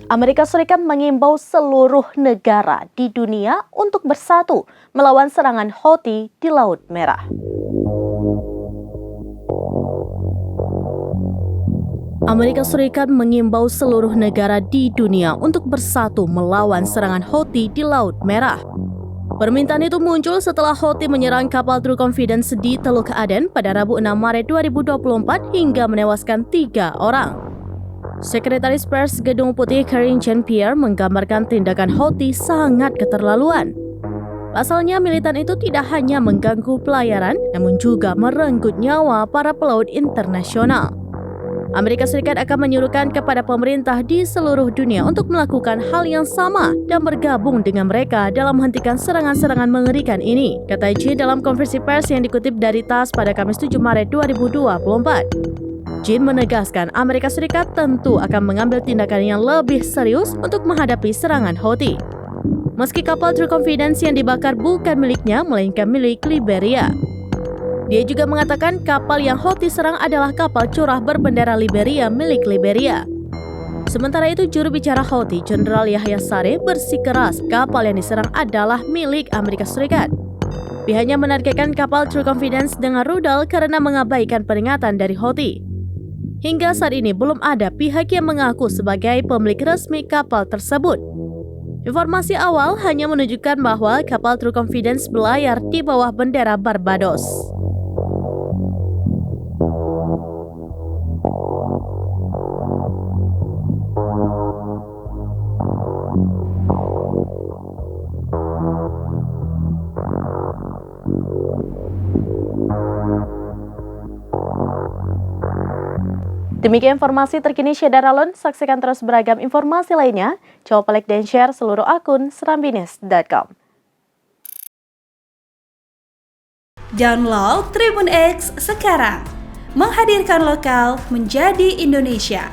Amerika Serikat mengimbau seluruh negara di dunia untuk bersatu melawan serangan Houthi di Laut Merah. Amerika Serikat mengimbau seluruh negara di dunia untuk bersatu melawan serangan Houthi di Laut Merah. Permintaan itu muncul setelah Houthi menyerang kapal True Confidence di Teluk Aden pada Rabu 6 Maret 2024 hingga menewaskan 3 orang. Sekretaris Pers Gedung Putih Karine Jean-Pierre menggambarkan tindakan Houthi sangat keterlaluan. Pasalnya militan itu tidak hanya mengganggu pelayaran, namun juga merenggut nyawa para pelaut internasional. Amerika Serikat akan menyuruhkan kepada pemerintah di seluruh dunia untuk melakukan hal yang sama dan bergabung dengan mereka dalam menghentikan serangan-serangan mengerikan ini, kata Jin dalam konferensi pers yang dikutip dari TASS pada Kamis 7 Maret 2024. Jin menegaskan Amerika Serikat tentu akan mengambil tindakan yang lebih serius untuk menghadapi serangan Houthi. Meski kapal True Confidence yang dibakar bukan miliknya, melainkan milik Liberia. Dia juga mengatakan kapal yang Houthi serang adalah kapal curah berbendera Liberia milik Liberia. Sementara itu, juru bicara Houthi, Jenderal Yahya Saree, bersikeras kapal yang diserang adalah milik Amerika Serikat. Pihaknya menargetkan kapal True Confidence dengan rudal karena mengabaikan peringatan dari Houthi. Hingga saat ini belum ada pihak yang mengaku sebagai pemilik resmi kapal tersebut. Informasi awal hanya menunjukkan bahwa kapal True Confidence berlayar di bawah bendera Barbados. Demikian informasi terkini Syedaralun. Saksikan terus beragam informasi lainnya. Coba like dan share seluruh akun serambinews.com. Download Tribun X sekarang. Menghadirkan lokal menjadi Indonesia.